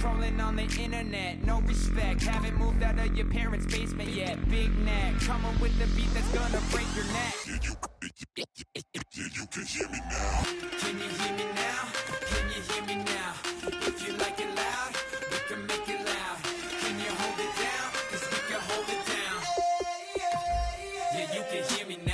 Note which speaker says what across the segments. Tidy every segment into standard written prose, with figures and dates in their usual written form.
Speaker 1: Trolling on the internet, no respect. Haven't moved out of your parents' basement yet. Big neck, coming with the beat that's gonna break your neck.
Speaker 2: Yeah, you can hear me now.
Speaker 1: Can you hear me now? Can you hear me now? If you like it loud, we can make it loud. Can you hold it down? 'Cause we can hold it down. Yeah, you can hear me now.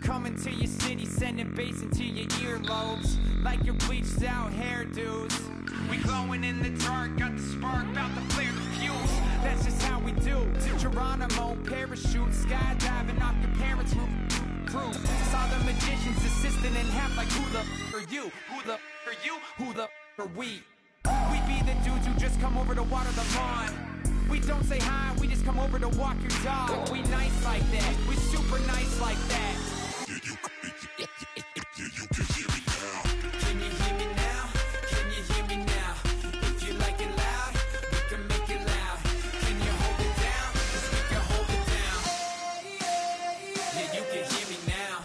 Speaker 1: Coming to your city, sending bass into your earlobes, like your bleached out hairdos. We glowing in the dark, got the spark, about to flare the fuse. That's just how we do. Geronimo, parachute, skydiving off your parents' roof. Saw the magician's assistant in half, like who the are you? Who the are you? Who the are we? We be the dudes who just come over to water the lawn. We don't say hi, we just come over to walk your dog. We nice like that, we super nice like that.
Speaker 2: Yeah, you can hear me now.
Speaker 1: Can you hear me now? Can you hear me now? If you like it loud, we can make it loud. Can you hold it down? 'Cause we can hold it down. Yeah, you can hear me now.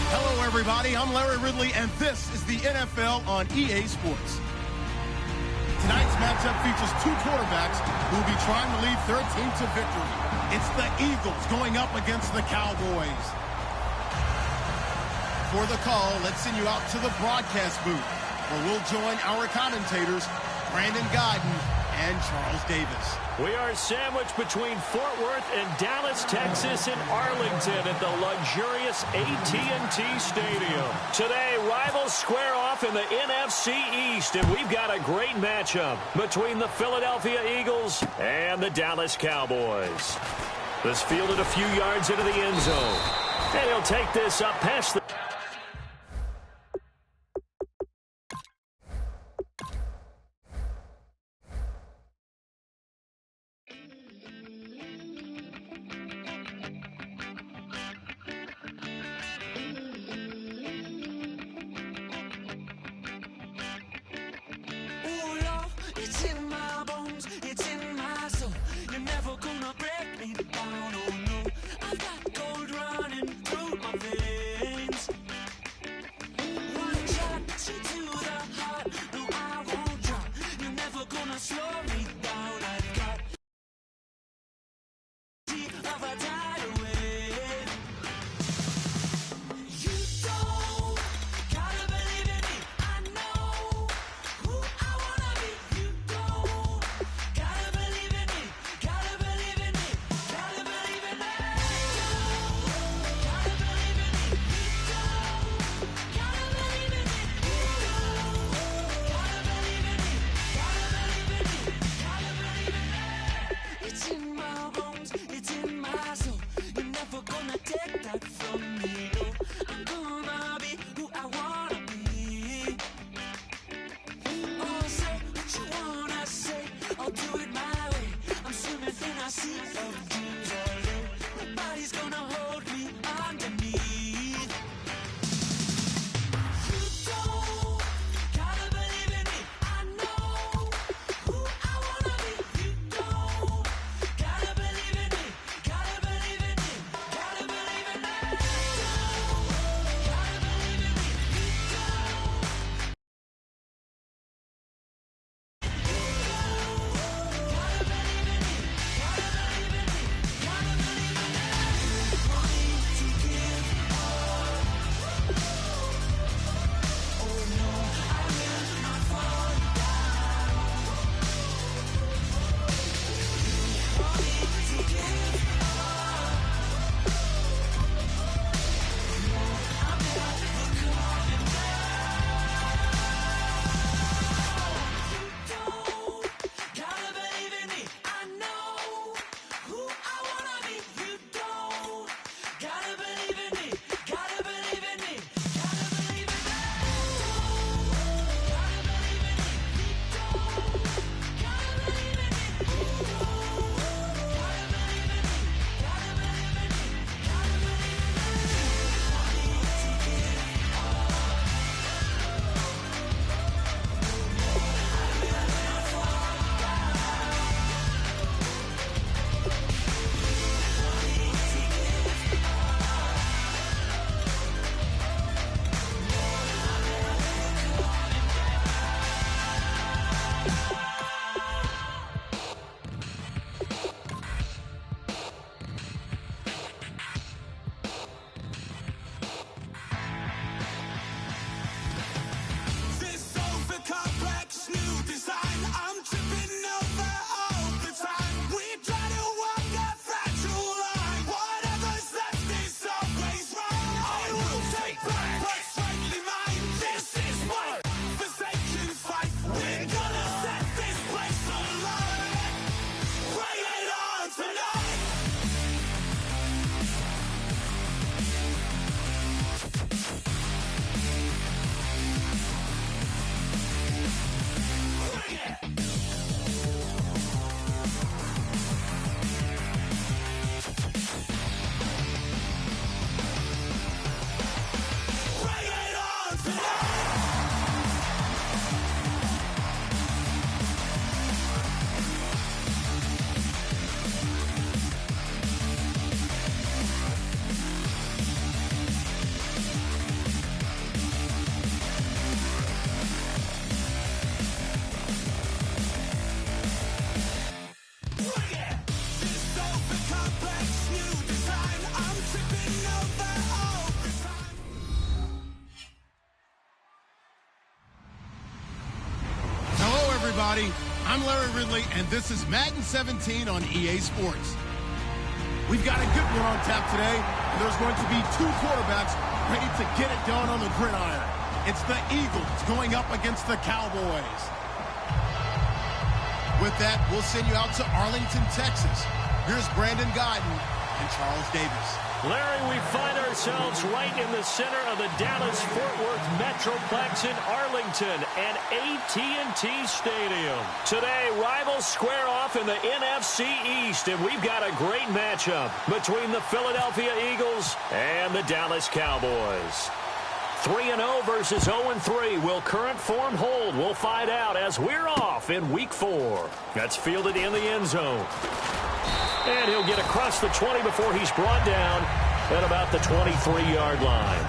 Speaker 3: Hello, everybody. I'm Larry Ridley, and this is the NFL on EA Sports. Tonight's matchup features two quarterbacks who will be trying to lead their team to victory. It's the Eagles going up against the Cowboys. For the call, let's send you out to the broadcast booth, where we'll join our commentators, Brandon Godden and Charles Davis.
Speaker 4: We are sandwiched between Fort Worth and Dallas, Texas, and Arlington at the luxurious AT&T Stadium. Today, rivals square off in the NFC East, and we've got a great matchup between the Philadelphia Eagles and the Dallas Cowboys. This fielded a few yards into the end zone, and he'll take this up past the...
Speaker 5: It's in my bones, it's in my soul. You're never gonna break me down, oh no. I've got gold running through my veins. One shot to the heart, no I won't drop. You're never gonna slow me down. I've got of a tidal wave. You don't gotta believe in me, I know who I wanna be. You don't gotta believe in me, gotta believe in me, gotta believe in me. Gotta believe in me, gotta believe in me, gotta believe in me, gotta believe in me, gotta believe in me. It's in my bones, it's in my soul. You're never gonna take that from me, no. I'm gonna be who I wanna be. Oh, say what you wanna say, I'll do it my way. I'm swimming in a sea of dreams all day. Nobody's gonna hold me underneath. You don't gotta believe in me, I know who I wanna be. You don't gotta believe in me, gotta believe in me, gotta believe in me.
Speaker 3: everybody. I'm Larry Ridley, and this is Madden 17 on EA Sports. We've got a good one on tap today, and there's going to be two quarterbacks ready to get it done on the gridiron. It's the Eagles going up against the Cowboys. With that, we'll send you out to Arlington, Texas. Here's Brandon Guyton and Charles Davis.
Speaker 4: Larry, we find ourselves right in the center of the Dallas-Fort Worth Metroplex in Arlington at AT&T Stadium. Today, rivals square off in the NFC East, and we've got a great matchup between the Philadelphia Eagles and the Dallas Cowboys. 3-0 versus 0-3. Will current form hold? We'll find out as we're off in Week 4. That's fielded in the end zone. And he'll get across the 20 before he's brought down at about the 23-yard line.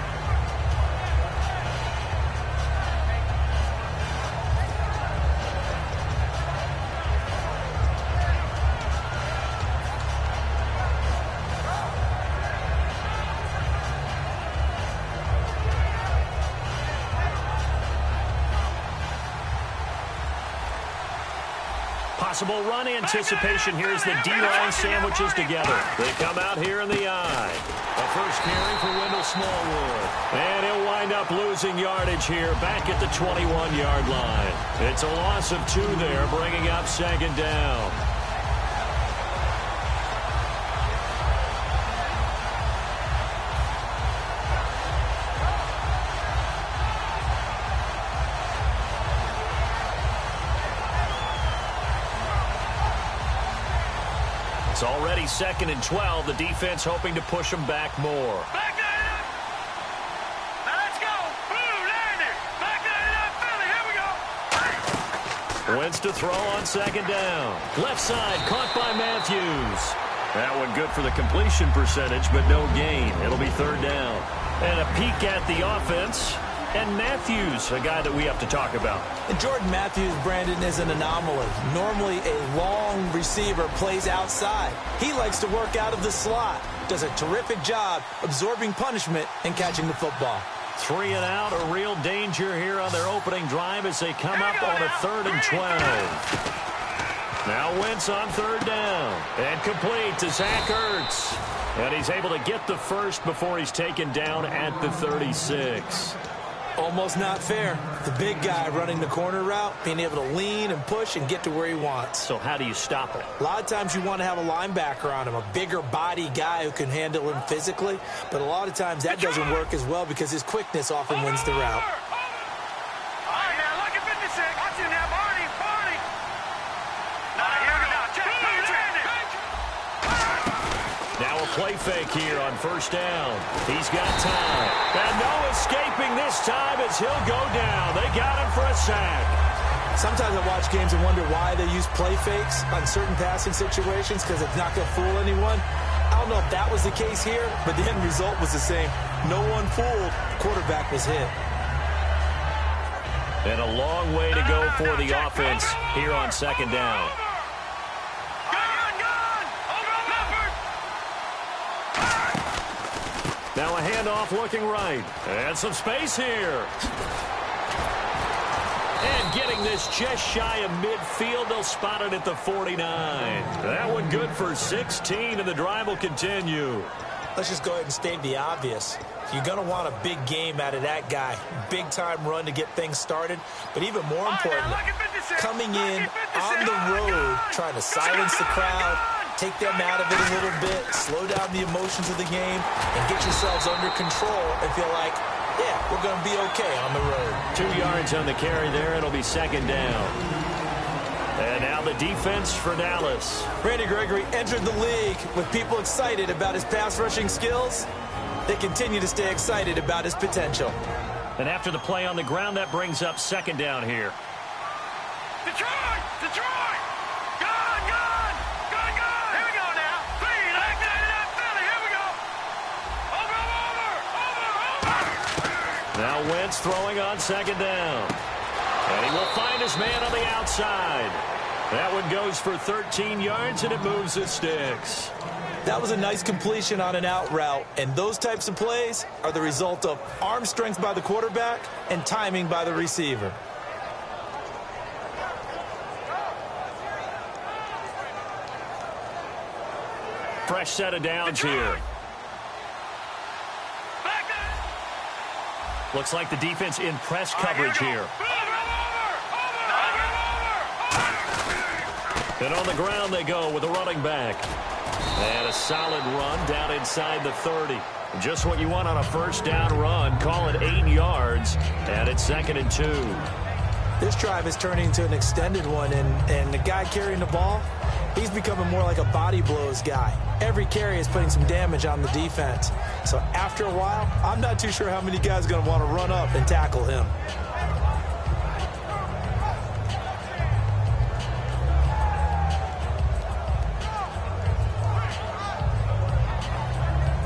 Speaker 4: Possible run anticipation here as the D-line sandwiches together. They come out here in the eye. A first carry for Wendell Smallwood. And he'll wind up losing yardage here back at the 21-yard line. It's a loss of 2 there, bringing up second down. It's already 2nd and 12. The defense hoping to push them back more.
Speaker 6: Back that up. Now let's go. Blue, landed. Back that up, Philly. Here we go.
Speaker 4: Wentz to throw on second down. Left side, caught by Matthews. That one good for the completion percentage, but no gain. It'll be third down. And a peek at the offense. And Matthews, a guy that we have to talk about.
Speaker 7: And Jordan Matthews, Brandon, is an anomaly. Normally, a long receiver plays outside. He likes to work out of the slot. Does a terrific job absorbing punishment and catching the football.
Speaker 4: 3 and out, a real danger here on their opening drive as they come up on a 3rd and 12. Now Wentz on 3rd down. And complete to Zach Ertz. And he's able to get the first before he's taken down at the 36.
Speaker 7: Almost not fair. The big guy running the corner route, being able to lean and push and get to where he wants.
Speaker 4: So how do you stop it?
Speaker 7: A lot of times you want to have a linebacker on him, a bigger body guy who can handle him physically. But a lot of times that doesn't work as well because his quickness often wins the route.
Speaker 6: All right, now look at 56. Watch him now, Barney. Now, here we go. Check.
Speaker 4: Now a play fake here on 1st down. He's got time. And no escaping this time as he'll go down. They got him for a sack.
Speaker 7: Sometimes I watch games and wonder why they use play fakes on certain passing situations because it's not going to fool anyone. I don't know if that was the case here, but the end result was the same. No one fooled. Quarterback was hit.
Speaker 4: And a long way to go for the offense here on 2nd down. Now a handoff looking right. And some space here. And getting this just shy of midfield. They'll spot it at the 49. That one good for 16, and the drive will continue.
Speaker 7: Let's just go ahead and state the obvious. You're going to want a big game out of that guy. Big-time run to get things started. But even more importantly, coming in on the road, trying to silence the crowd, take them out of it a little bit, slow down the emotions of the game, and get yourselves under control and feel like, yeah, we're going to be okay on the road.
Speaker 4: 2 yards on the carry there. It'll be 2nd down. And now the defense for Dallas.
Speaker 7: Randy Gregory entered the league with people excited about his pass rushing skills. They continue to stay excited about his potential.
Speaker 4: And after the play on the ground, that brings up 2nd down here.
Speaker 6: Detroit! Detroit! Gone! Gone! Gone! Gone! Here we go now. Three, like that, Philly. Here we go. Over!
Speaker 4: Now Wentz throwing on 2nd down. And he will find his man on the outside. That one goes for 13 yards, and it moves the sticks.
Speaker 7: That was a nice completion on an out route, and those types of plays are the result of arm strength by the quarterback and timing by the receiver.
Speaker 4: Fresh set of downs here. Looks like the defense in press coverage here. And on the ground they go with a running back. And a solid run down inside the 30. Just what you want on a first down run. Call it 8 yards. And it's 2nd and 2.
Speaker 7: This drive is turning into an extended one. And the guy carrying the ball, he's becoming more like a body blows guy. Every carry is putting some damage on the defense. So after a while, I'm not too sure how many guys are going to want to run up and tackle him.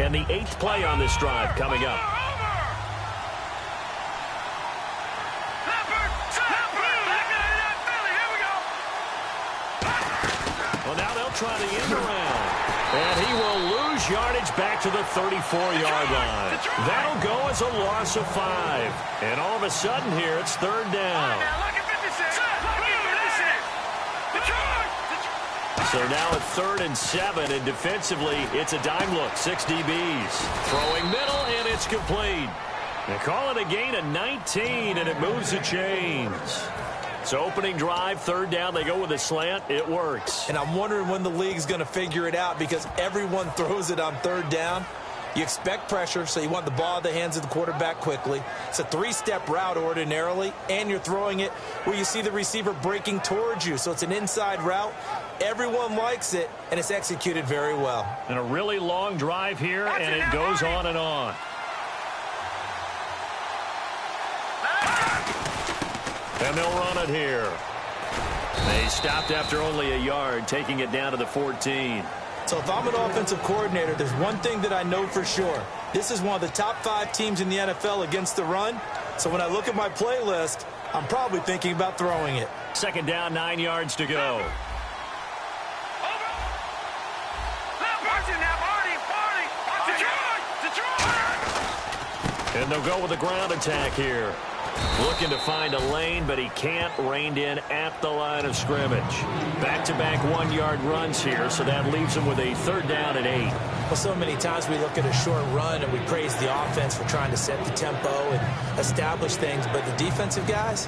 Speaker 4: And the 8th play on this drive coming up. Well, now they'll try the end around. And he will lose yardage back to the 34-yard line. That'll go as a loss of 5. And all of a sudden here, it's 3rd down. So now at 3rd and 7, and defensively, it's a dime look. 6 DBs. Throwing middle, and it's complete. They call it a gain of 19, and it moves the chains. So opening drive, 3rd down, they go with a slant. It works.
Speaker 7: And I'm wondering when the league's going to figure it out because everyone throws it on 3rd down. You expect pressure, so you want the ball in the hands of the quarterback quickly. It's a 3-step route ordinarily, and you're throwing it where you see the receiver breaking towards you. So it's an inside route. Everyone likes it, and it's executed very well.
Speaker 4: And a really long drive here, and it goes on and on. And they'll run it here. They stopped after only a yard, taking it down to the 14.
Speaker 7: So if I'm an offensive coordinator, there's one thing that I know for sure. This is one of the top 5 teams in the NFL against the run. So when I look at my playlist, I'm probably thinking about throwing it.
Speaker 4: 2nd down, 9 yards to go. And they'll go with a ground attack here. Looking to find a lane, but he can't. Reined in at the line of scrimmage. Back-to-back 1-yard runs here, so that leaves him with a 3rd down and 8.
Speaker 7: Well, so many times we look at a short run and we praise the offense for trying to set the tempo and establish things, but the defensive guys,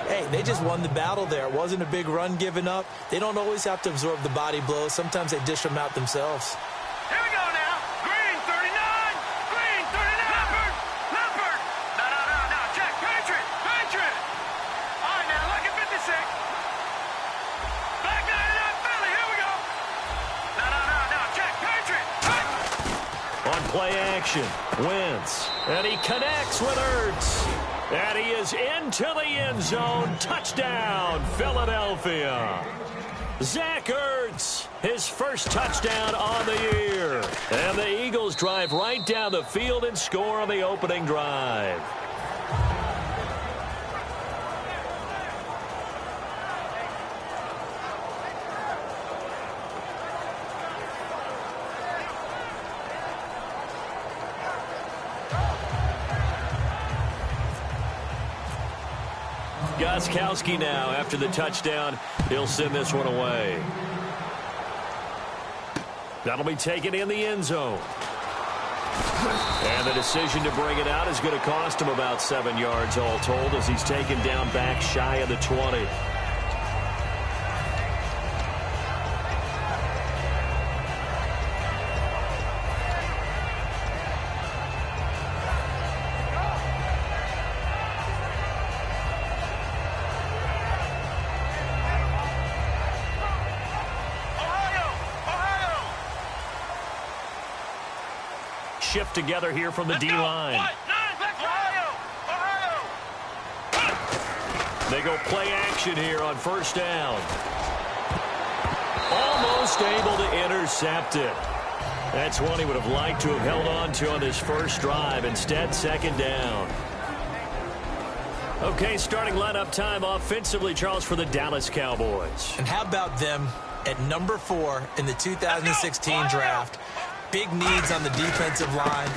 Speaker 7: hey, they just won the battle there. It wasn't a big run given up. They don't always have to absorb the body blows. Sometimes they dish them out themselves.
Speaker 6: Here we go now. Green 39. Green 39. Leopard. No. Check. Patriot. All right, now look at 56. Back 99 Philly. Here we go. No. Check. Patriot.
Speaker 4: On play action, Wentz. And he connects with Ertz. And he is into the end zone. Touchdown, Philadelphia. Zach Ertz, his first touchdown on the year. And the Eagles drive right down the field and score on the opening drive. Gostkowski now after the touchdown. He'll send this one away. That'll be taken in the end zone. And the decision to bring it out is going to cost him about 7 yards all told as he's taken down back shy of the 20. Shift together here from the D-line. They go play action here on first down. Almost able to intercept it. That's one he would have liked to have held on to on this first drive. Instead, second down. Okay, starting lineup time offensively, Charles, for the Dallas Cowboys.
Speaker 7: And how about them at number 4 in the 2016 draft? Big needs on the defensive line,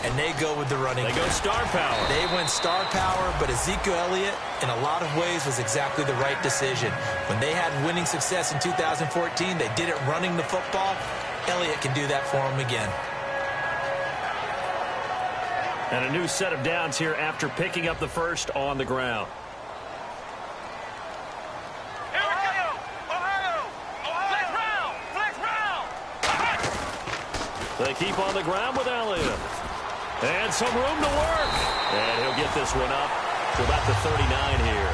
Speaker 7: and they go with the running.
Speaker 4: They go star power.
Speaker 7: They went star power, but Ezekiel Elliott, in a lot of ways, was exactly the right decision. When they had winning success in 2014, they did it running the football. Elliott can do that for him again.
Speaker 4: And a new set of downs here after picking up the first on the ground. They keep on the ground with Elliott. And some room to work. And he'll get this one up to about the 39 here.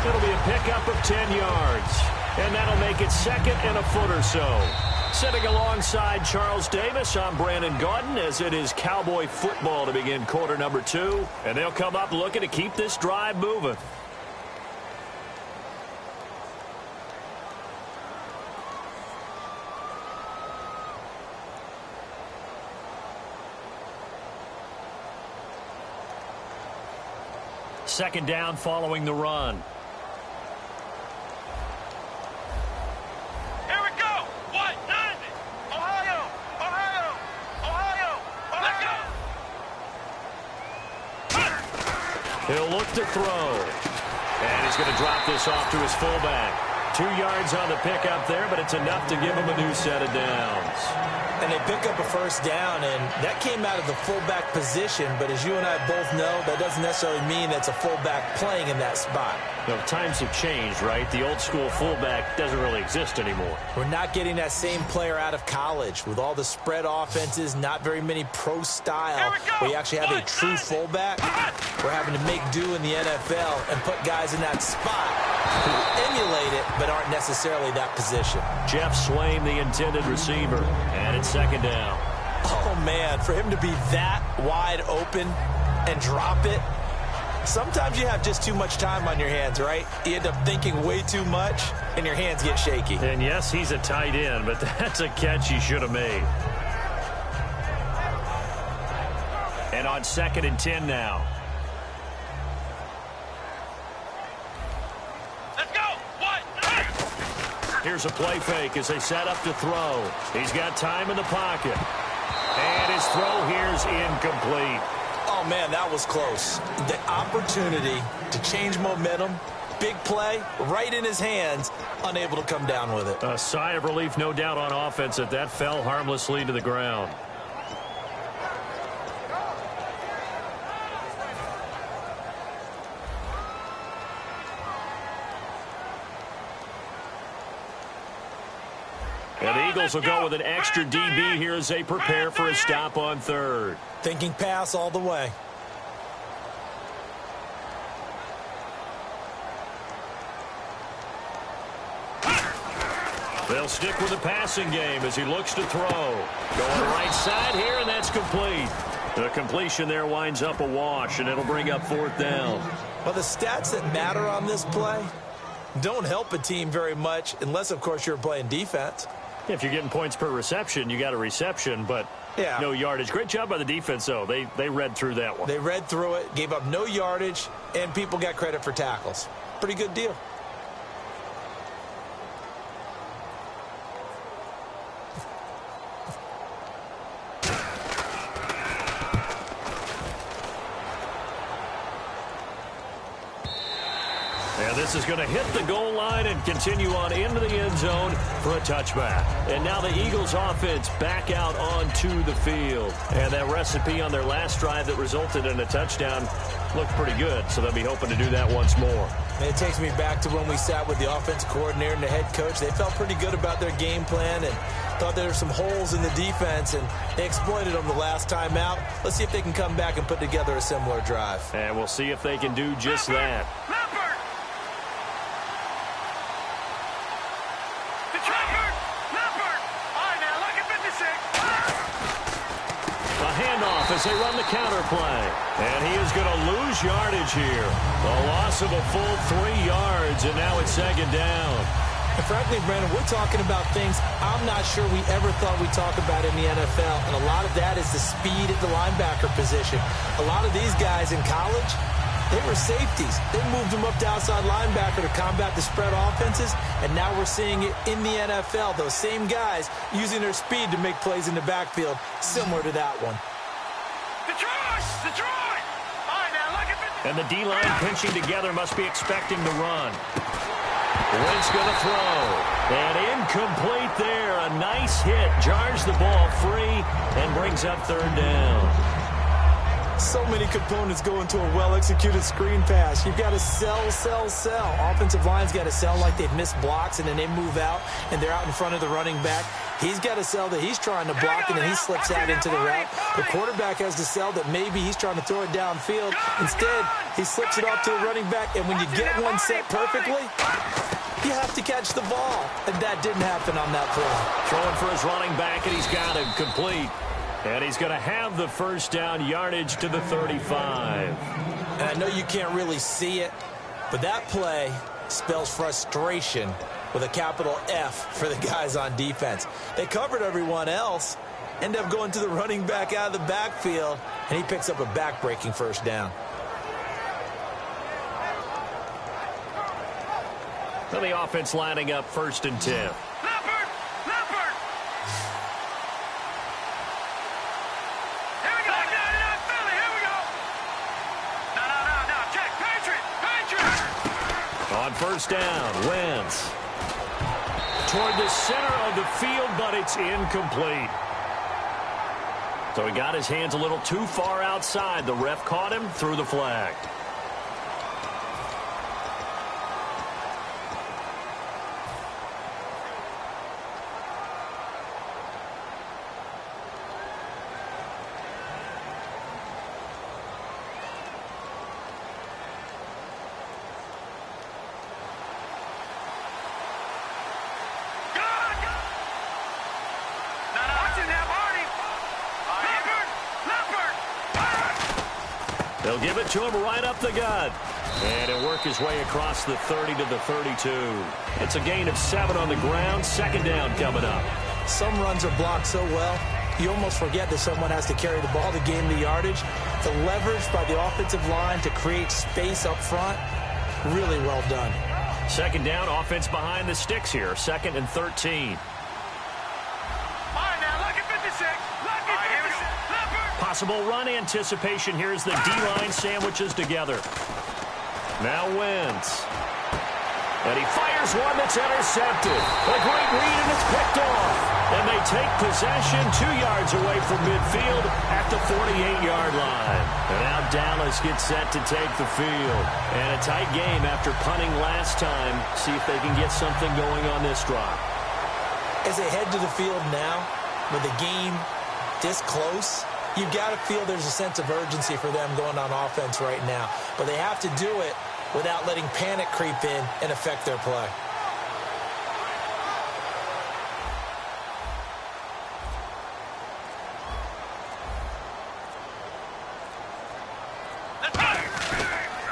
Speaker 4: It'll be a pickup of 10 yards. And that'll make it second and a foot or so. Sitting alongside Charles Davis, I'm Brandon Gaudin, as it is Cowboy football to begin quarter number 2. And they'll come up looking to keep this drive moving. Second down following the run.
Speaker 6: Here we go. What? 90. Ohio. Ohio. Ohio. Let's go.
Speaker 4: He'll look to throw. And he's going to drop this off to his fullback. 2 yards on the pickup there, but it's enough to give him a new set of downs.
Speaker 7: And they pick up a first down, and that came out of the fullback position. But as you and I both know, that doesn't necessarily mean it's a fullback playing in that spot.
Speaker 4: No, times have changed, right? The old school fullback doesn't really exist anymore.
Speaker 7: We're not getting that same player out of college with all the spread offenses, not very many pro style, where you actually have a true fullback. We're having to make do in the NFL and put guys in that spot who emulate it but aren't necessarily that position.
Speaker 4: Jeff Swain, the intended receiver, and it's second down.
Speaker 7: Oh, man, for him to be that wide open and drop it, sometimes you have just too much time on your hands, right? You end up thinking way too much, and your hands get shaky.
Speaker 4: And yes, he's a tight end, but that's a catch he should have made. And on 2nd and 10 now.
Speaker 6: Let's go. What?
Speaker 4: Here's a play fake as they set up to throw. He's got time in the pocket. And his throw here's incomplete.
Speaker 7: Oh, man, that was close. The opportunity to change momentum, big play, right in his hands, unable to come down with it.
Speaker 4: A sigh of relief, no doubt, on offense that that fell harmlessly to the ground. And the Eagles will go with an extra DB here as they prepare for a stop on 3rd.
Speaker 7: Thinking pass all the way.
Speaker 4: They'll stick with the passing game as he looks to throw. Going right side here, and that's complete. The completion there winds up a wash, and it'll bring up 4th down.
Speaker 7: Well, the stats that matter on this play don't help a team very much unless, of course, you're playing defense.
Speaker 4: If you're getting points per reception, you got a reception, but no yardage. Great job by the defense, though. They read through that one.
Speaker 7: They read through it, gave up no yardage, and people got credit for tackles. Pretty good deal.
Speaker 4: And this is going to hit the goal line and continue on into the end zone for a touchback. And now the Eagles offense back out onto the field. And that recipe on their last drive that resulted in a touchdown looked pretty good, so they'll be hoping to do that once more.
Speaker 7: And it takes me back to when we sat with the offensive coordinator and the head coach. They felt pretty good about their game plan and thought there were some holes in the defense, and they exploited them the last time out. Let's see if they can come back and put together a similar drive.
Speaker 4: And we'll see if they can do just that. As they run the counter play. And he is going to lose yardage here. A loss of a full 3 yards, and now it's 2nd down.
Speaker 7: And frankly, Brandon, we're talking about things I'm not sure we ever thought we'd talk about in the NFL, and a lot of that is the speed at the linebacker position. A lot of these guys in college, they were safeties. They moved them up to outside linebacker to combat the spread offenses, and now we're seeing it in the NFL. Those same guys using their speed to make plays in the backfield, similar to that one.
Speaker 4: And the D-line pinching together must be expecting the run. Wentz going to throw. And incomplete there. A nice hit. Jars the ball free and brings up third down.
Speaker 7: So many components go into a well-executed screen pass. You've got to sell, sell, sell. Offensive line's got to sell like they've missed blocks, and then they move out, and they're out in front of the running back. He's got to sell that he's trying to block, and then he slips out into the route. The quarterback has to sell that maybe he's trying to throw it downfield. Instead, he slips it off to the running back, and when you get one set perfectly, you have to catch the ball. And that didn't happen on that play.
Speaker 4: Throwing for his running back, and he's got him complete. And he's going to have the first down, yardage to the 35.
Speaker 7: And I know you can't really see it, but that play spells frustration with a capital F for the guys on defense. They covered everyone else, end up going to the running back out of the backfield, and he picks up a back-breaking first down.
Speaker 4: So the offense lining up 1st and 10. On first down, Wentz toward the center of the field, but it's incomplete. So he got his hands a little too far outside. The ref caught him, threw the flag. They'll give it to him right up the gut. And he'll work his way across the 30 to the 32. It's a gain of 7 on the ground. 2nd down coming up.
Speaker 7: Some runs are blocked so well, you almost forget that someone has to carry the ball to gain the yardage. The leverage by the offensive line to create space up front, really well done.
Speaker 4: 2nd down, offense behind the sticks here. 2nd and 13. Possible run anticipation. Here's the D-line sandwiches together. Now Wentz. And he fires one that's intercepted. A great read, and it's picked off. And they take possession 2 yards away from midfield at the 48-yard line. And now Dallas gets set to take the field. And a tight game after punting last time. See if they can get something going on this drive.
Speaker 7: As they head to the field now, with the game this close, you've got to feel there's a sense of urgency for them going on offense right now. But they have to do it without letting panic creep in and affect their play.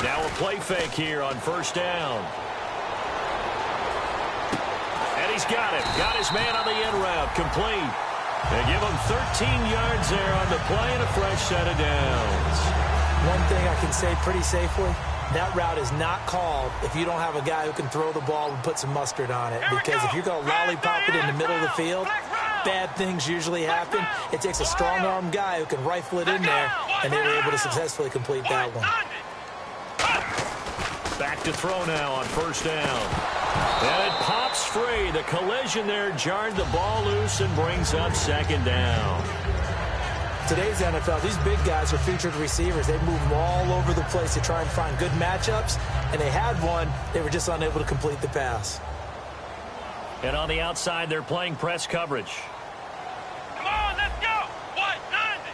Speaker 4: Now a play fake here on 1st down. And he's got it. Got his man on the in route. Complete. They give him 13 yards there on the play and a fresh set of downs.
Speaker 7: One thing I can say pretty safely, that route is not called if you don't have a guy who can throw the ball and put some mustard on it. Because if you're going to lollipop it in the middle of the field, bad things usually happen. It takes a strong-arm guy who can rifle it in there, and they were able to successfully complete that one.
Speaker 4: Back to throw now on 1st down. And it pops free. The collision there jarred the ball loose and brings up 2nd down.
Speaker 7: Today's NFL, these big guys are featured receivers. They move them all over the place to try and find good matchups, and they had one. They were just unable to complete the pass.
Speaker 4: And on the outside, they're playing press coverage.
Speaker 6: Come on, let's go. White 90.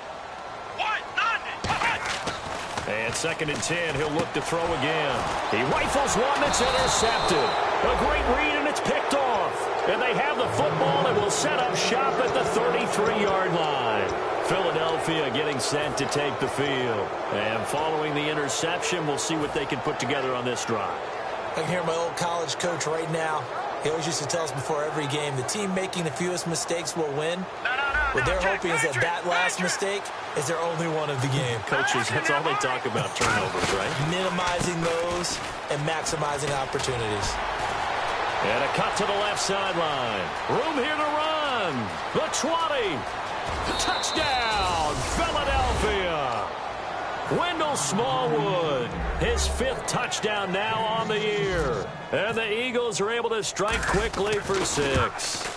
Speaker 4: And 2nd and 10, he'll look to throw again. He rifles one that's intercepted. A great read, and it's picked off. And they have the football and will set up shop at the 33-yard line. Philadelphia getting set to take the field. And following the interception, we'll see what they can put together on this drive.
Speaker 7: I can hear my old college coach right now. He always used to tell us before every game, the team making the fewest mistakes will win. What they're hoping is that that last mistake is their only one of the game.
Speaker 4: Coaches, that's all they talk about, turnovers, right?
Speaker 7: Minimizing those and maximizing opportunities.
Speaker 4: And a cut to the left sideline. Room here to run. The 20. Touchdown, Philadelphia. Wendell Smallwood, his 5th touchdown now on the year. And the Eagles are able to strike quickly for 6.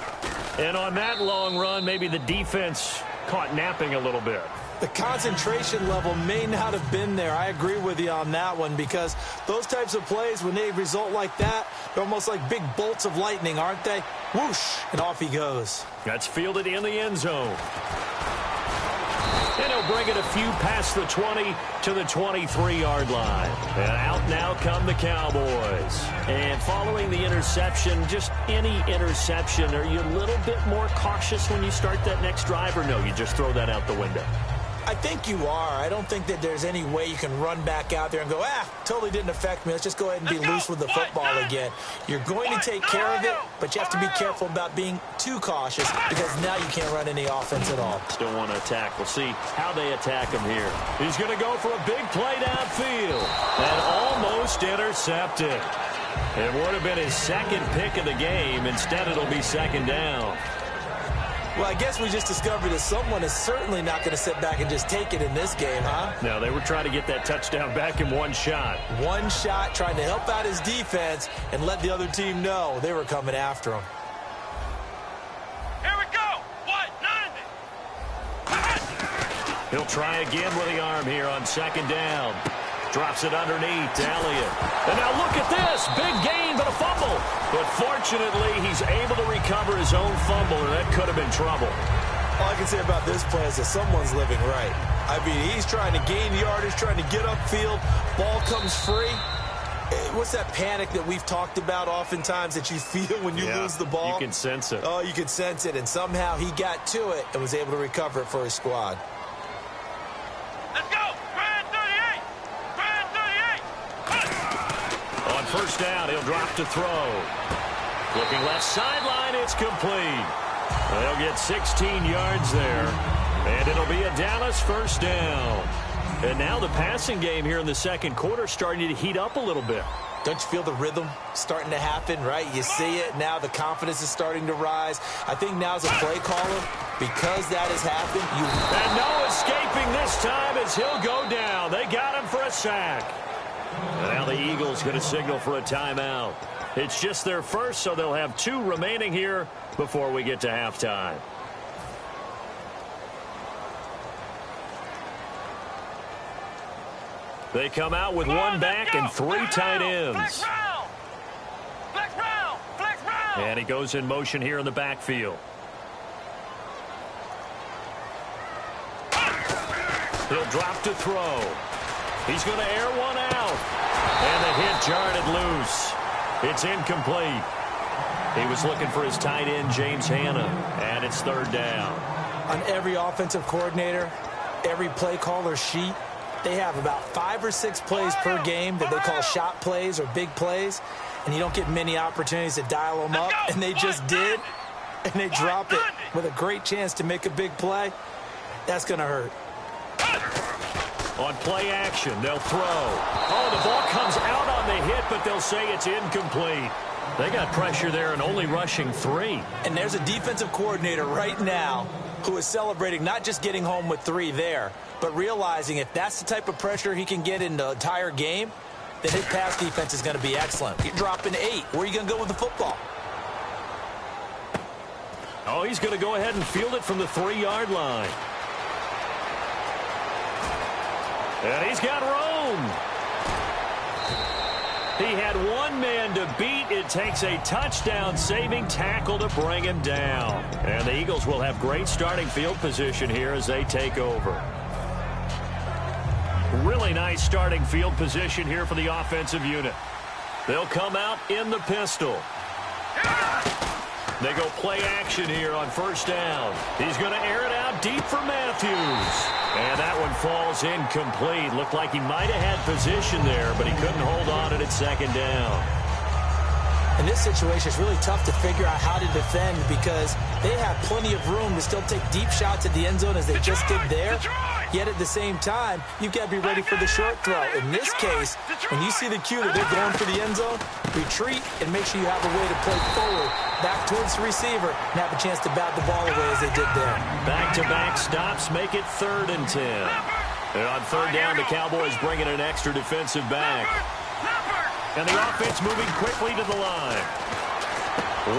Speaker 4: And on that long run, maybe the defense caught napping a little bit.
Speaker 7: The concentration level may not have been there. I agree with you on that one, because those types of plays, when they result like that, they're almost like big bolts of lightning, aren't they? Whoosh, and off he goes.
Speaker 4: That's fielded in the end zone. And he'll bring it a few past the 20 to the 23-yard line. And out now come the Cowboys. And following the interception, just any interception, are you a little bit more cautious when you start that next drive, or no, you just throw that out the window?
Speaker 7: I think you are. I don't think that there's any way you can run back out there and go, totally didn't affect me. Let's just go ahead and be loose with the football again. You're going to take care of it, but you have to be careful about being too cautious, because now you can't run any offense at all.
Speaker 4: Still want to attack. We'll see how they attack him here. He's going to go for a big play downfield and almost intercepted. It would have been his 2nd pick of the game. Instead, it'll be 2nd down.
Speaker 7: Well, I guess we just discovered that someone is certainly not going to sit back and just take it in this game, huh?
Speaker 4: No, they were trying to get that touchdown back in one shot.
Speaker 7: One shot, trying to help out his defense and let the other team know they were coming after him.
Speaker 6: Here we go. What? 90.
Speaker 4: He'll try again with the arm here on 2nd down. Drops it underneath to Elliott. And now look at this. Big gain, but a fumble. But fortunately, he's able to recover his own fumble, and that could have been trouble.
Speaker 7: All I can say about this play is that someone's living right. I mean, he's trying to gain yardage, trying to get upfield. Ball comes free. What's that panic that we've talked about oftentimes that you feel when you lose the ball?
Speaker 4: You can sense it.
Speaker 7: Oh, you can sense it. And somehow he got to it and was able to recover it for his squad.
Speaker 6: Let's go. Brand 38. Brand 38.
Speaker 4: On 1st down, he'll drop to throw. Looking left sideline, it's complete. They'll get 16 yards there. And it'll be a Dallas 1st down. And now the passing game here in the 2nd quarter starting to heat up a little bit.
Speaker 7: Don't you feel the rhythm starting to happen, right? You see it now. The confidence is starting to rise. I think now as a play caller, because that has happened,
Speaker 4: And no escaping this time as he'll go down. They got him for a sack. And now the Eagles going to signal for a timeout. It's just their first, so they'll have 2 remaining here before we get to halftime. They come out with 1 back and 3 tight ends.
Speaker 6: Flex round.
Speaker 4: And he goes in motion here in the backfield. He'll drop to throw. He's going to air one out. And the hit jarred it loose. It's incomplete. He was looking for his tight end, James Hanna, and it's 3rd down.
Speaker 7: On every offensive coordinator, every play caller sheet, they have about 5 or 6 plays per game that they call shot plays or big plays, and you don't get many opportunities to dial them up, and they just did, and they drop it with a great chance to make a big play. That's going to hurt.
Speaker 4: On play action, they'll throw. Oh, the ball comes out on the hit, but they'll say it's incomplete. They got pressure there and only rushing 3.
Speaker 7: And there's a defensive coordinator right now who is celebrating not just getting home with 3 there, but realizing if that's the type of pressure he can get in the entire game, then his pass defense is going to be excellent. You're dropping 8. Where are you going to go with the football?
Speaker 4: Oh, he's going to go ahead and field it from the 3-yard line. And he's got room. He had 1 man to beat. It takes a touchdown-saving tackle to bring him down. And the Eagles will have great starting field position here as they take over. Really nice starting field position here for the offensive unit. They'll come out in the pistol. They go play action here on 1st down. He's going to air it out deep for Matthews. And that one falls incomplete. Looked like he might have had position there, but he couldn't hold on it at 2nd down.
Speaker 7: In this situation, it's really tough to figure out how to defend because they have plenty of room to still take deep shots at the end zone as they just did there. Yet at the same time, you've got to be ready for the short throw. In this case, when you see the cue that they're going for the end zone, retreat and make sure you have a way to play forward, back towards the receiver, and have a chance to bat the ball away as they did there.
Speaker 4: Back-to-back stops make it 3rd and 10. And on third down, the Cowboys bring in an extra defensive back. And the offense moving quickly to the line.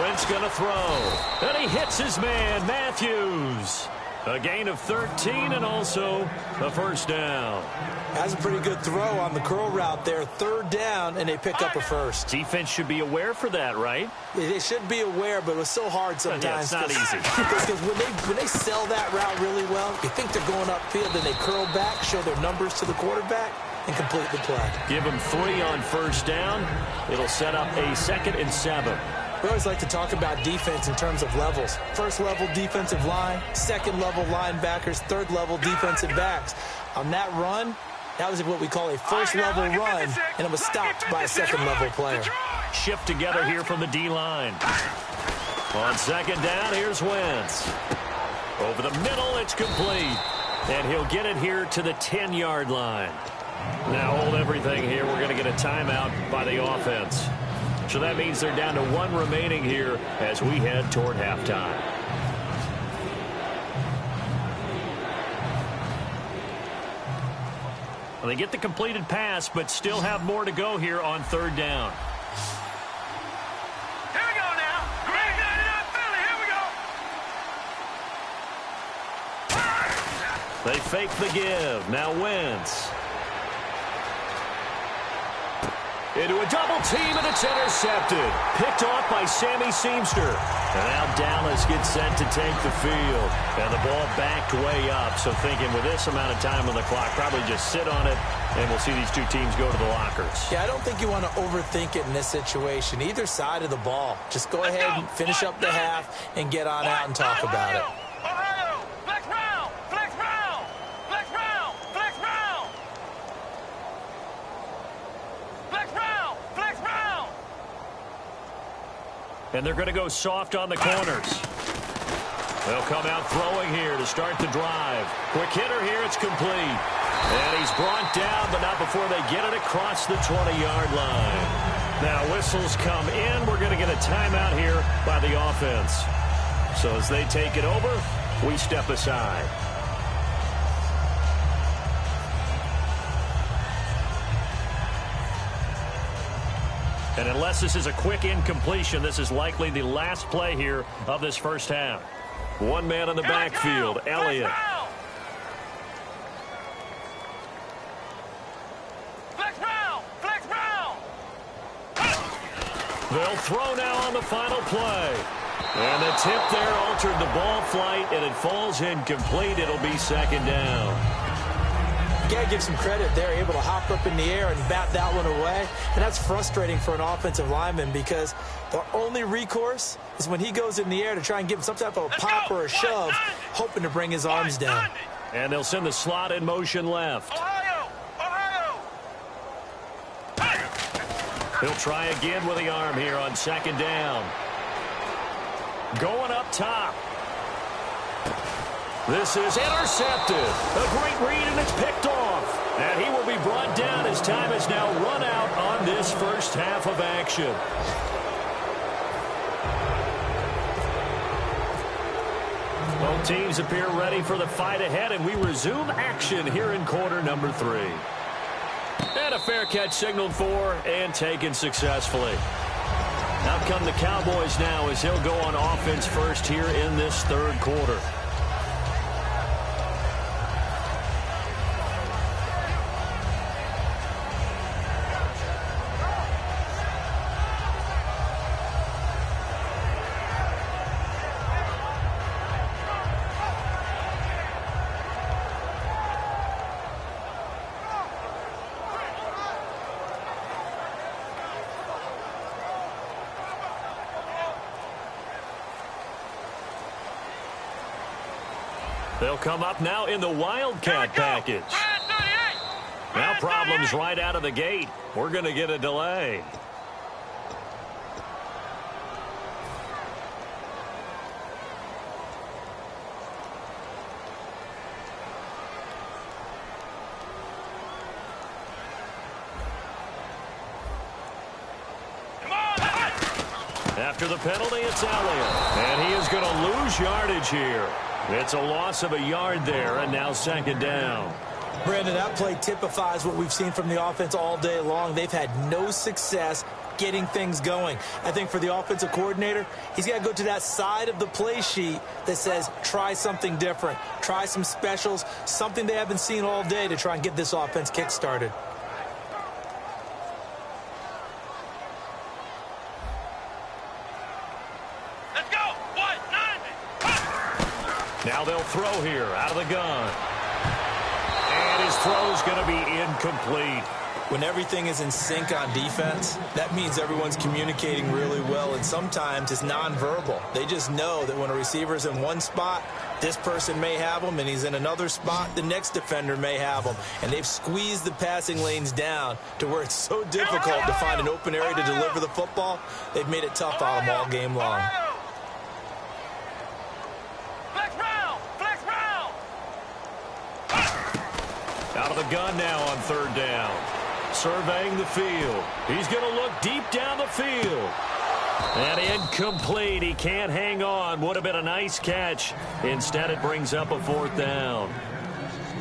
Speaker 4: Wentz going to throw. And he hits his man, Matthews. A gain of 13 and also a first down.
Speaker 7: That's a pretty good throw on the curl route there. Third down, and they pick up a first.
Speaker 4: Defense should be aware for that, right?
Speaker 7: They should be aware, but it was so hard sometimes.
Speaker 4: Yeah, it's not easy.
Speaker 7: Because when they sell that route really well, you think they're going upfield, then they curl back, show their numbers to the quarterback, and complete the play.
Speaker 4: Give them 3 on first down. It'll set up a 2nd and 7.
Speaker 7: We always like to talk about defense in terms of levels. First level defensive line, second level linebackers, third level defensive backs. On that run, that was what we call a first level run, and it was stopped by a second level player.
Speaker 4: Shift together here from the D-line. On second down, here's Wentz. Over the middle, it's complete. And he'll get it here to the 10-yard line. Now hold everything here. We're going to get a timeout by the offense. So that means they're down to 1 remaining here as we head toward halftime. Well, they get the completed pass, but still have more to go here on third down.
Speaker 6: Here we go now. Green 99 Philly. Here we go.
Speaker 4: They fake the give. Now Wentz. Into a double team, and it's intercepted. Picked off by Sammy Seamster. And now Dallas gets set to take the field. And the ball backed way up. So thinking with this amount of time on the clock, probably just sit on it, and we'll see these two teams go to the lockers.
Speaker 7: Yeah, I don't think you want to overthink it in this situation. Either side of the ball. Just go ahead and finish up the half and get on out and talk about it.
Speaker 6: Ohio, flex round, flex round, flex round, flex round. Flex round, flex round.
Speaker 4: And they're going to go soft on the corners. They'll come out throwing here to start the drive. Quick hitter here, it's complete. And he's brought down, but not before they get it across the 20-yard line. Now whistles come in. We're going to get a timeout here by the offense. So as they take it over, we step aside. And unless this is a quick incompletion, this is likely the last play here of this first half. One man on the backfield, Elliott.
Speaker 6: Flex round, flex round.
Speaker 4: They'll throw now on the final play. And the tip there altered the ball flight, and it falls incomplete. It'll be second down.
Speaker 7: You got to give some credit. They're able to hop up in the air and bat that one away. And that's frustrating for an offensive lineman because the only recourse is when he goes in the air to try and give him some type of a pop or a shove, hoping to bring his arms down.
Speaker 4: And they'll send the slot in motion left.
Speaker 6: Ohio, Ohio.
Speaker 4: He'll try again with the arm here on second down. Going up top. This is intercepted. A great read, and it's picked off. And he will be brought down as time is now run out on this first half of action. Both teams appear ready for the fight ahead, and we resume action here in quarter number 3. And a fair catch signaled for and taken successfully. Out come the Cowboys now as he'll go on offense first here in this third quarter. They'll come up now in the Wildcat package. Now problems right out of the gate. We're going to get a delay. After the penalty, it's Elliott. And he is going to lose yardage here. It's a loss of a yard there, and now second down.
Speaker 7: Brandon, that play typifies what we've seen from the offense all day long. They've had no success getting things going. I think for the offensive coordinator, he's got to go to that side of the play sheet that says try something different, try some specials, something they haven't seen all day to try and get this offense kick-started.
Speaker 6: Let's go. 1-9.
Speaker 4: Now they'll throw here out of the gun. And his throw is going to be incomplete.
Speaker 7: When everything is in sync on defense, that means everyone's communicating really well, and sometimes it's nonverbal. They just know that when a receiver's in one spot, this person may have him, and he's in another spot, the next defender may have him. And they've squeezed the passing lanes down to where it's so difficult to find an open area to deliver the football. They've made it tough on them all game long.
Speaker 4: Out of the gun now on third down. Surveying the field. He's going to look deep down the field. And incomplete. He can't hang on. Would have been a nice catch. Instead, it brings up a fourth down.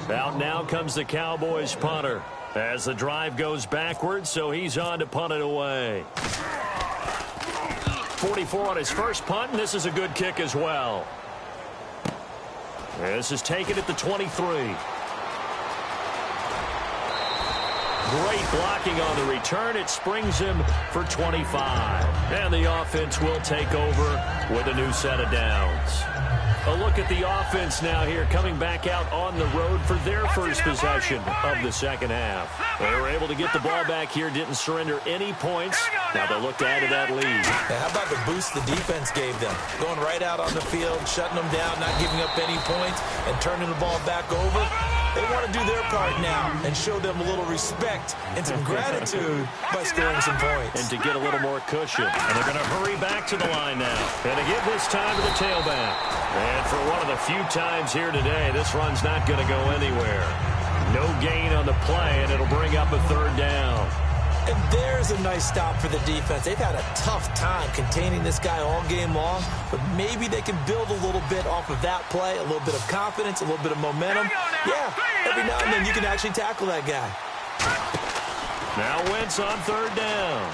Speaker 4: Out now comes the Cowboys punter as the drive goes backwards, so he's on to punt it away. 44 on his first punt, and this is a good kick as well. This is taken at the 23. Great blocking on the return. It springs him for 25. And the offense will take over with a new set of downs. A look at the offense now here, coming back out on the road for their first possession of the second half. They were able to get the ball back here, didn't surrender any points. Now they'll look to add to that lead.
Speaker 7: Yeah, how about the boost the defense gave them? Going right out on the field, shutting them down, not giving up any points, and turning the ball back over. They want to do their part now and show them a little respect and some gratitude by scoring some points.
Speaker 4: And to get a little more cushion. And they're going to hurry back to the line now. And to give this time to the tailback. And for one of the few times here today, this run's not going to go anywhere. No gain on the play, and it'll bring up a third down.
Speaker 7: And there's a nice stop for the defense. They've had a tough time containing this guy all game long, but maybe they can build a little bit off of that play, a little bit of confidence, a little bit of momentum. Yeah, every now and then you can actually tackle that guy.
Speaker 4: Now Wentz on third down.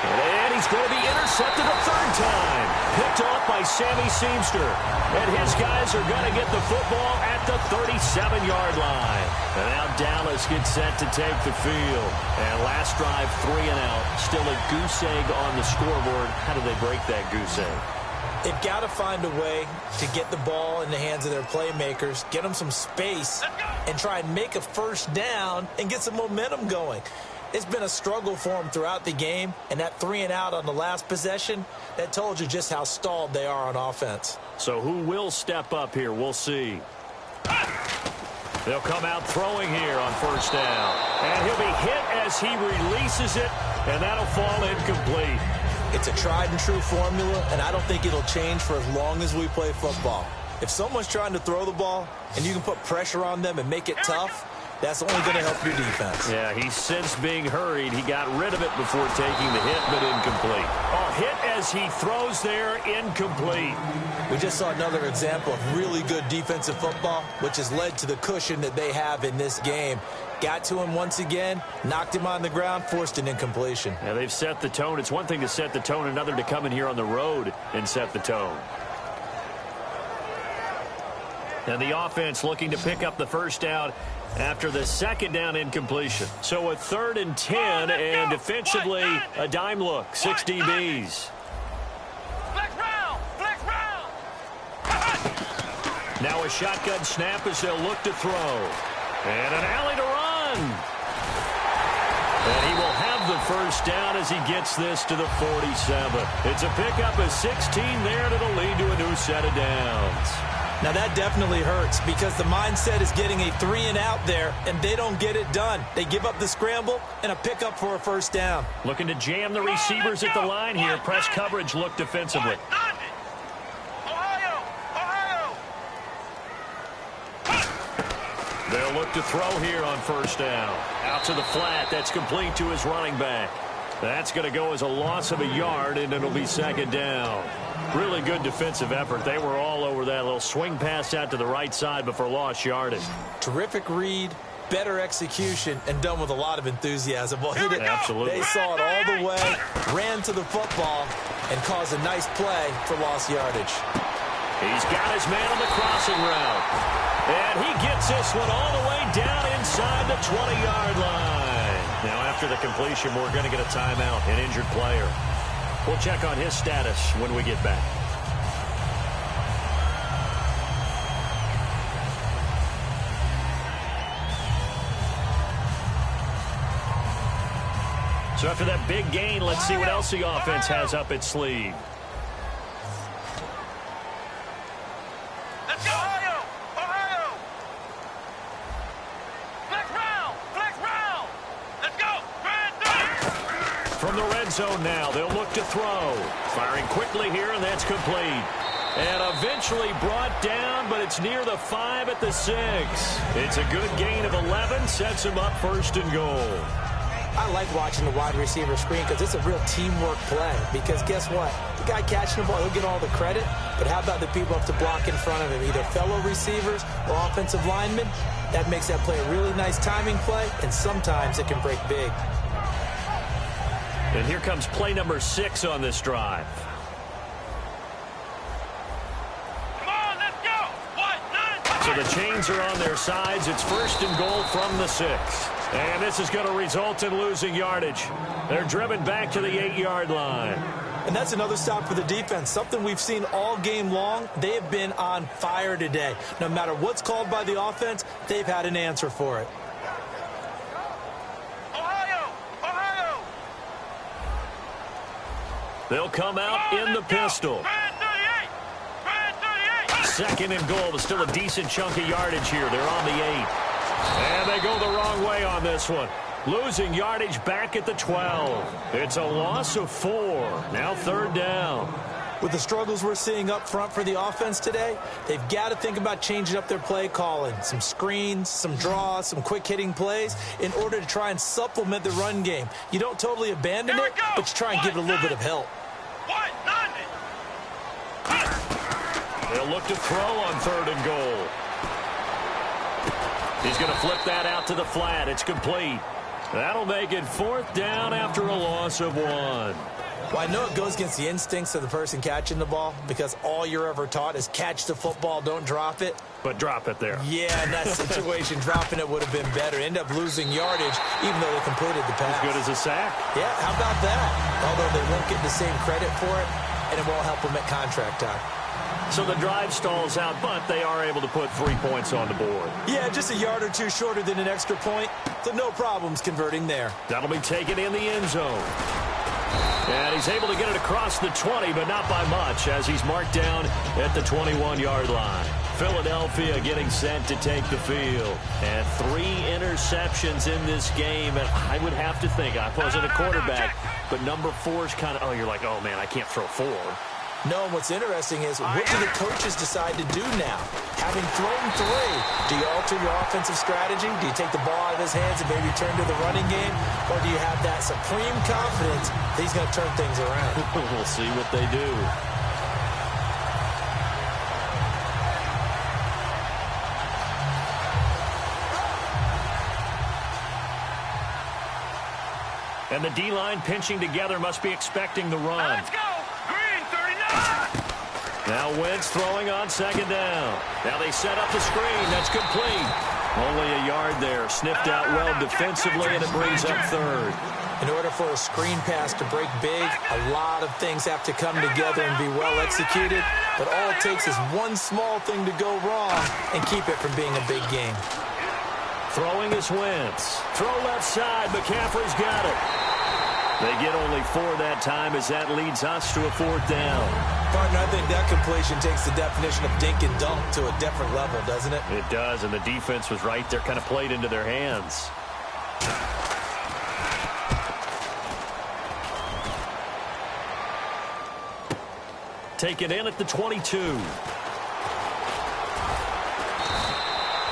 Speaker 4: And he's going to be intercepted a third time. Picked off by Sammy Seamster. And his guys are going to get the football at the 37-yard line. And now Dallas gets set to take the field. And last drive, 3 and out. Still a goose egg on the scoreboard. How do they break that goose egg?
Speaker 7: They've got to find a way to get the ball in the hands of their playmakers, get them some space, and try and make a first down and get some momentum going. It's been a struggle for them throughout the game, and that 3 and out on the last possession, that told you just how stalled they are on offense.
Speaker 4: So who will step up here? We'll see. They'll come out throwing here on first down. And he'll be hit as he releases it, and that'll fall incomplete.
Speaker 7: It's a tried-and-true formula, and I don't think it'll change for as long as we play football. If someone's trying to throw the ball, and you can put pressure on them and make it tough, that's only going to help your defense.
Speaker 4: Yeah, he's since being hurried. He got rid of it before taking the hit, but incomplete. A hit as he throws there, incomplete.
Speaker 7: We just saw another example of really good defensive football, which has led to the cushion that they have in this game. Got to him once again, knocked him on the ground, forced an incompletion.
Speaker 4: Yeah, they've set the tone. It's one thing to set the tone, another to come in here on the road and set the tone. And the offense looking to pick up the first down after the second down incompletion. So a 3rd and 10, and defensively a dime look, 6 DBs. Now a shotgun snap as they'll look to throw. And an alley to run. And he will have the first down as he gets this to the 47. It's a pickup of 16 there, and it'll lead to a new set of downs.
Speaker 7: Now that definitely hurts because the mindset is getting a 3 and out there, and they don't get it done. They give up the scramble and a pickup for a first down.
Speaker 4: Looking to jam the receivers at the line here. Press coverage look defensively. They'll look to throw here on first down. Out to the flat. That's complete to his running back. That's going to go as a loss of a yard, and it'll be second down. Really good defensive effort. They were all over that little swing pass out to the right side before lost yardage.
Speaker 7: Terrific read, better execution, and done with a lot of enthusiasm. Well,
Speaker 4: Absolutely.
Speaker 7: They saw it all the way, ran to the football, and caused a nice play for lost yardage.
Speaker 4: He's got his man on the crossing route. And he gets this one all the way down inside the 20-yard line. Now, after the completion, we're going to get a timeout, an injured player. We'll check on his status when we get back. So after that big gain, let's see what else the offense has up its sleeve.
Speaker 6: Let's go, Ohio! Ohio! Flex round! Flex round! Let's go!
Speaker 4: From the red zone now, they'll look to throw. Firing quickly here, and that's complete. And eventually brought down, but it's near the 5 at the 6. It's a good gain of 11, sets him up first and goal.
Speaker 7: I like watching the wide receiver screen because it's a real teamwork play. Because guess what? The guy catching the ball, he'll get all the credit. But how about the people up to block in front of him, either fellow receivers or offensive linemen? That makes that play a really nice timing play, and sometimes it can break big.
Speaker 4: And here comes play number 6 on this drive.
Speaker 6: Come on, let's go! 1, 9,
Speaker 4: So the chains are on their sides. It's first and goal from the 6. And this is going to result in losing yardage. They're driven back to the 8-yard line.
Speaker 7: And that's another stop for the defense, something we've seen all game long. They have been on fire today. No matter what's called by the offense, they've had an answer for it.
Speaker 6: Ohio! Ohio!
Speaker 4: They'll come out in the pistol.
Speaker 6: Brand 38! Brand 38!
Speaker 4: Second and goal, but still a decent chunk of yardage here. They're on the 8. And they go the wrong way on this one. Losing yardage back at the 12. It's a loss of 4. Now third down.
Speaker 7: With the struggles we're seeing up front for the offense today, they've got to think about changing up their play calling. Some screens, some draws, some quick-hitting plays in order to try and supplement the run game. You don't totally abandon it, but you try and give it a little bit of help.
Speaker 6: 190!
Speaker 4: They'll look to throw on third and goal. He's going to flip that out to the flat. It's complete. That'll make it fourth down after a loss of 1.
Speaker 7: Well, I know it goes against the instincts of the person catching the ball because all you're ever taught is catch the football, don't drop it.
Speaker 4: But drop it there.
Speaker 7: Yeah, in that situation, dropping it would have been better. End up losing yardage even though they completed the pass.
Speaker 4: As good as a sack.
Speaker 7: Yeah, how about that? Although they won't get the same credit for it, and it won't help them at contract time.
Speaker 4: So the drive stalls out, but they are able to put 3 points on the board.
Speaker 7: Yeah, just a yard or two shorter than an extra point, so no problems converting there.
Speaker 4: That'll be taken in the end zone. And he's able to get it across the 20, but not by much, as he's marked down at the 21-yard line. Philadelphia getting set to take the field. And 3 interceptions in this game, and I would have to think, I wasn't a quarterback, but number 4 is kind of, oh, you're like, oh, man, I can't throw 4.
Speaker 7: No, and what's interesting is what do the coaches decide to do now? Having thrown 3, do you alter your offensive strategy? Do you take the ball out of his hands and maybe turn to the running game? Or do you have that supreme confidence that he's going to turn things around?
Speaker 4: We'll see what they do. And the D-line pinching together must be expecting the run.
Speaker 6: Let's go! Green 39!
Speaker 4: Now Wentz throwing on second down. Now they set up the screen. That's complete. Only a yard there. Sniffed out well defensively, and it brings up third.
Speaker 7: In order for a screen pass to break big, a lot of things have to come together and be well executed. But all it takes is one small thing to go wrong and keep it from being a big game.
Speaker 4: Throwing is Wentz. Throw left side. McCaffrey's got it. They get only 4 that time as that leads us to a fourth down.
Speaker 7: Partner, I think that completion takes the definition of dink and dunk to a different level, doesn't it?
Speaker 4: It does, and the defense was right there, kind of played into their hands. Taken in at the 22.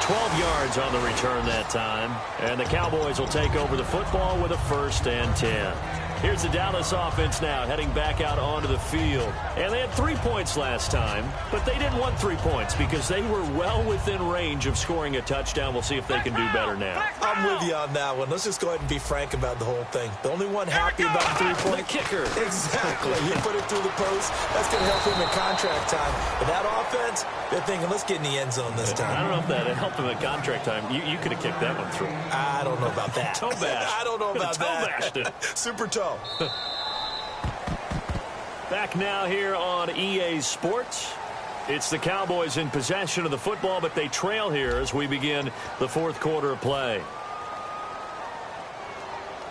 Speaker 4: 12 yards on the return that time. And the Cowboys will take over the football with a 1st and 10. Here's the Dallas offense now heading back out onto the field. And they had 3 points last time, but they didn't want 3 points because they were well within range of scoring a touchdown. We'll see if they can do better now.
Speaker 7: I'm with you on that one. Let's just go ahead and be frank about the whole thing. The only one happy about 3-point.
Speaker 4: The kicker.
Speaker 7: Exactly. You put it through the post. That's going to help him in contract time. But that offense, they're thinking, let's get in the end zone this time.
Speaker 4: I don't know if that helped him at contract time. You could have kicked that one through.
Speaker 7: I don't know about that.
Speaker 4: Toe bash.
Speaker 7: I don't know about that.
Speaker 4: Toe bashed.
Speaker 7: Super toe.
Speaker 4: Back now here on EA Sports. It's the Cowboys in possession of the football, but they trail here as we begin the fourth quarter of play.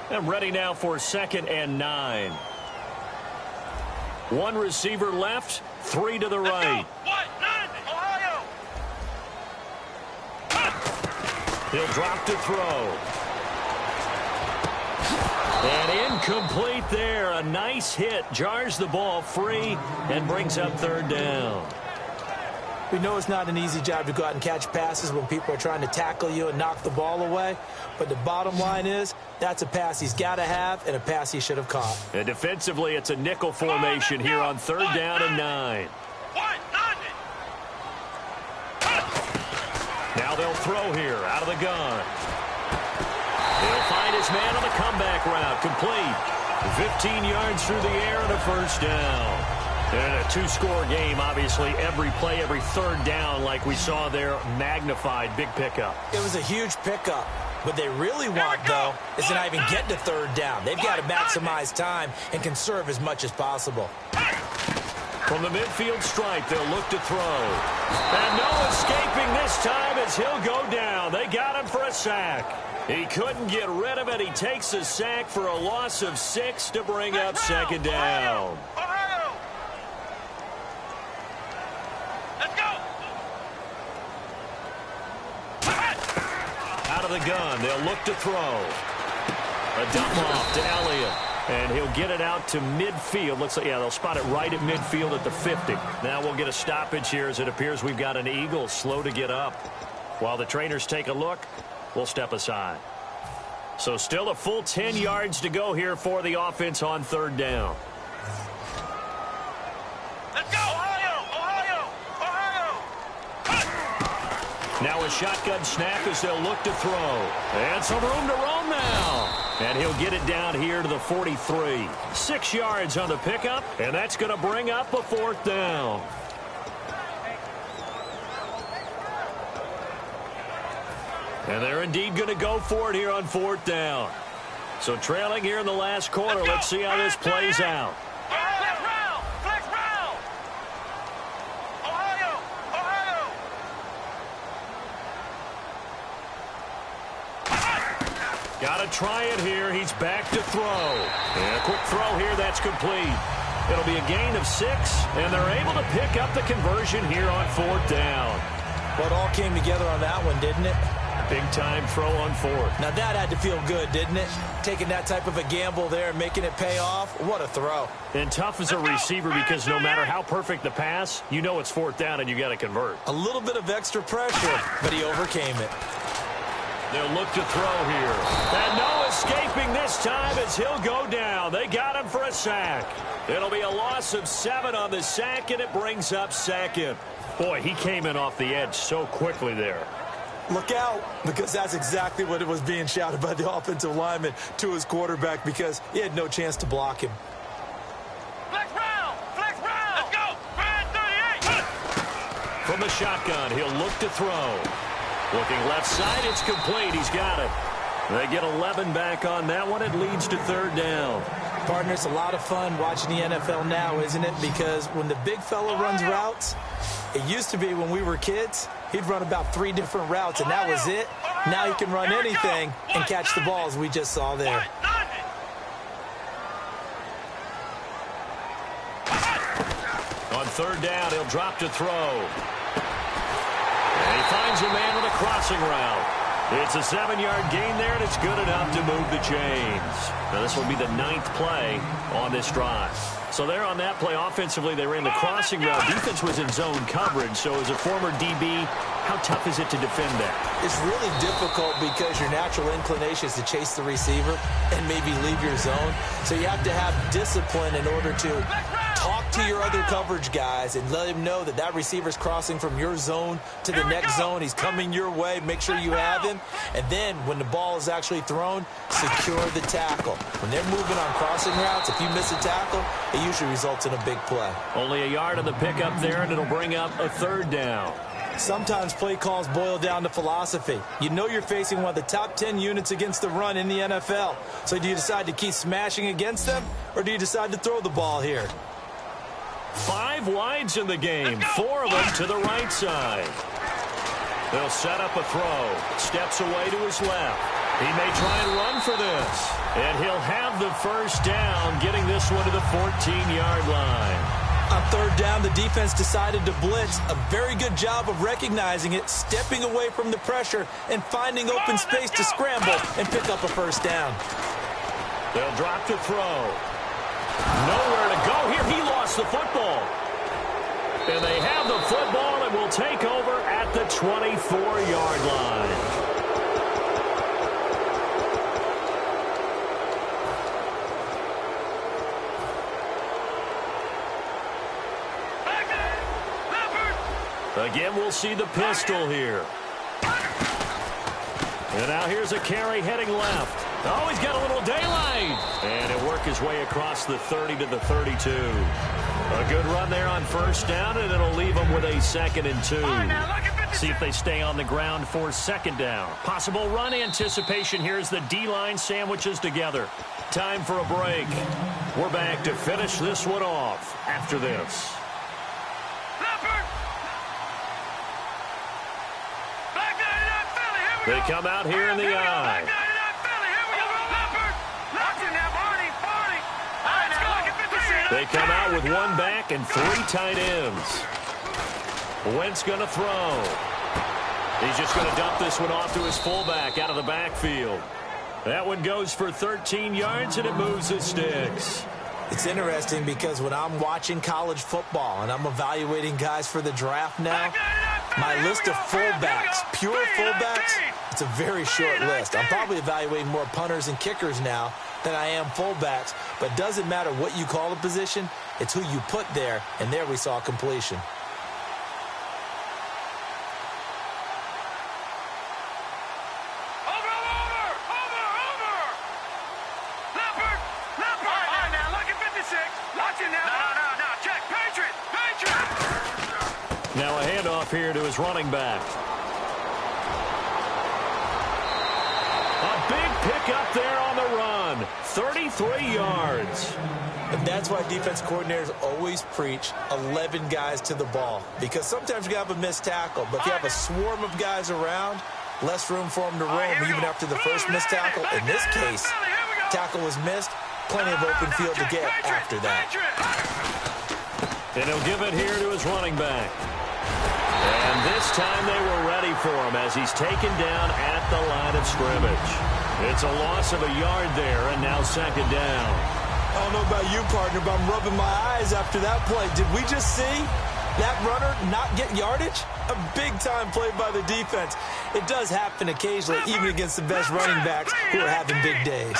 Speaker 4: And ready now for 2nd and 9. One receiver left, 3 to the right. He'll drop to throw. And incomplete there. A nice hit. Jars the ball free and brings up 3rd down.
Speaker 7: We know it's not an easy job to go out and catch passes when people are trying to tackle you and knock the ball away. But the bottom line is that's a pass he's got to have and a pass he should have caught.
Speaker 4: And defensively, it's a nickel formation here on 3rd down and 9. Now they'll throw here out of the gun. He'll find his man on the comeback route. Complete. 15 yards through the air and a 1st down. And a 2-score game, obviously. Every play, every 3rd down, like we saw there, magnified. Big pickup.
Speaker 7: It was a huge pickup. What they really want, though, is to not even get to 3rd down. They've got to maximize time and conserve as much as possible.
Speaker 4: From the midfield stripe, they'll look to throw. And no escaping this time as he'll go down. They got him for a sack. He couldn't get rid of it. He takes a sack for a loss of 6 to bring up 2nd down.
Speaker 6: Let's go.
Speaker 4: Out of the gun, they'll look to throw. A dump off to Elliott. And he'll get it out to midfield. Looks like, yeah, they'll spot it right at midfield at the 50. Now we'll get a stoppage here as it appears we've got an Eagle slow to get up. While the trainers take a look, we'll step aside. So still a full 10 yards to go here for the offense on 3rd down.
Speaker 6: Let's go, Ohio!
Speaker 4: Now a shotgun snap as they'll look to throw. And some room to roam now. And he'll get it down here to the 43. 6 yards on the pickup, and that's going to bring up a 4th down. And they're indeed going to go for it here on 4th down. So trailing here in the last quarter. Let's see how this plays out.
Speaker 6: Flex round! Ohio!
Speaker 4: Got to try it here. He's back to throw. And a quick throw here. That's complete. It'll be a gain of 6, and they're able to pick up the conversion here on 4th down.
Speaker 7: Well, it all came together on that one, didn't it?
Speaker 4: Big-time throw on 4th.
Speaker 7: Now, that had to feel good, didn't it? Taking that type of a gamble there and making it pay off. What a throw.
Speaker 4: And tough as a receiver because no matter how perfect the pass, you know it's 4th down and you got to convert.
Speaker 7: A little bit of extra pressure, but he overcame it.
Speaker 4: They'll look to throw here. And no escaping this time as he'll go down. They got him for a sack. It'll be a loss of 7 on the sack, and it brings up 2nd. Boy, he came in off the edge so quickly there.
Speaker 7: Look out, because that's exactly what it was being shouted by the offensive lineman to his quarterback because he had no chance to block him.
Speaker 6: Flex round! Let's go! Brad 38!
Speaker 4: From the shotgun, he'll look to throw. Looking left side, it's complete. He's got it. They get 11 back on that one. It leads to 3rd down.
Speaker 7: Partner, it's a lot of fun watching the NFL now, isn't it? Because when the big fella runs routes, it used to be when we were kids, he'd run about 3 different routes, and that was it. Now he can run anything and catch the balls we just saw there.
Speaker 4: On 3rd down, he'll drop to throw. And he finds a man with a crossing route. It's a 7-yard gain there, and it's good enough to move the chains. Now, this will be the 9th play on this drive. So there on that play, offensively, they ran the crossing route. Defense was in zone coverage, so as a former DB, How tough is it to defend that?
Speaker 7: It's really difficult because your natural inclination is to chase the receiver and maybe leave your zone. So you have to have discipline in order to talk to your other coverage guys and let him know that that receiver's crossing from your zone to the next zone. He's coming your way. Make sure you have him. And then when the ball is actually thrown, secure the tackle. When they're moving on crossing routes, if you miss a tackle, it usually results in a big play.
Speaker 4: Only a yard on the pickup there, and it'll bring up a third down.
Speaker 7: Sometimes play calls boil down to philosophy. You know you're facing one of the top 10 units against the run in the NFL. So do you decide to keep smashing against them, or do you decide to throw the ball here?
Speaker 4: 5 wides in the game, 4 of them to the right side. They'll set up a throw. Steps away to his left. He may try and run for this. And he'll have the first down, getting this one to the 14-yard line.
Speaker 7: On third down, the defense decided to blitz. A very good job of recognizing it, stepping away from the pressure, and finding open space to scramble and pick up a first down.
Speaker 4: They'll drop the throw. Nowhere to go here. He lost the football. And they have the football and will take over at the 24-yard line. Again, we'll see the pistol here. And now here's a carry heading left. Oh, he's got a little daylight. And he'll work his way across the 30 to the 32. A good run there on first down, and it'll leave them with a 2nd and 2. See if they stay on the ground for second down. Possible run anticipation here as the D-line sandwiches together. Time for a break. We're back to finish this one off after this. They come out here in the I. They come out with 1 back and 3 tight ends. Wentz going to throw. He's just going to dump this one off to his fullback out of the backfield. That one goes for 13 yards, and it moves the sticks.
Speaker 7: It's interesting because when I'm watching college football and I'm evaluating guys for the draft now, my list of fullbacks, pure fullbacks, it's a very short list. I'm probably evaluating more punters and kickers now than I am fullbacks. But it doesn't matter what you call a position, it's who you put there, and there we saw completion.
Speaker 4: Now a handoff here to his running back. A big pickup there on the run. 33 yards.
Speaker 7: And that's why defense coordinators always preach 11 guys to the ball. Because sometimes you have a missed tackle, but if you have a swarm of guys around, less room for them to roam even after the first missed tackle. In this case, tackle was missed, plenty of open field to get after that.
Speaker 4: And he'll give it here to his running back. And this time they were ready for him as he's taken down at the line of scrimmage. It's a loss of a yard there, and now second down.
Speaker 7: I don't know about you, partner, but I'm rubbing my eyes after that play. Did we just see that runner not get yardage? A big-time play by the defense. It does happen occasionally, even against the best running backs who are having big days.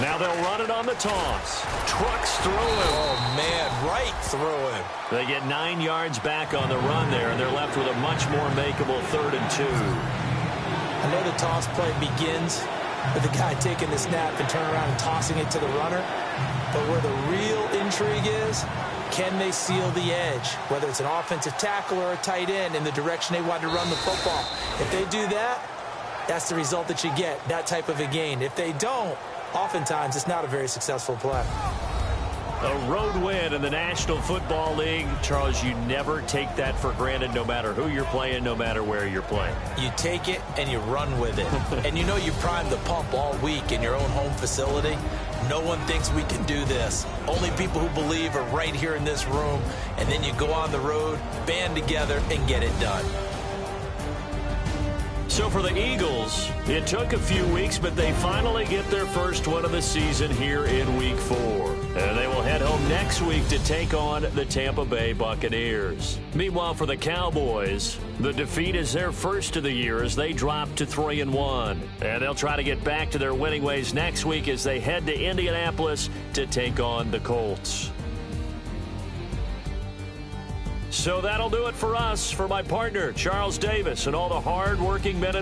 Speaker 4: Now they'll run it on the toss. Trucks through him.
Speaker 7: Oh, man, right through him.
Speaker 4: They get 9 yards back on the run there, and they're left with a much more makeable 3rd and 2.
Speaker 7: I know the toss play begins with the guy taking the snap and turning around and tossing it to the runner. But where the real intrigue is, can they seal the edge? Whether it's an offensive tackle or a tight end in the direction they want to run the football. If they do that, that's the result that you get, that type of a gain. If they don't, oftentimes it's not a very successful play.
Speaker 4: A road win in the National Football League. Charles, you never take that for granted no matter who you're playing, no matter where you're playing.
Speaker 7: You take it and you run with it. And you know you primed the pump all week in your own home facility. No one thinks we can do this. Only people who believe are right here in this room. And then you go on the road, band together, and get it done.
Speaker 4: So for the Eagles, it took a few weeks, but they finally get their first one of the season here in Week 4. And they will head home next week to take on the Tampa Bay Buccaneers. Meanwhile, for the Cowboys, the defeat is their first of the year as they drop to 3-1. And they'll try to get back to their winning ways next week as they head to Indianapolis to take on the Colts. So that'll do it for us. For my partner, Charles Davis, and all the hard-working men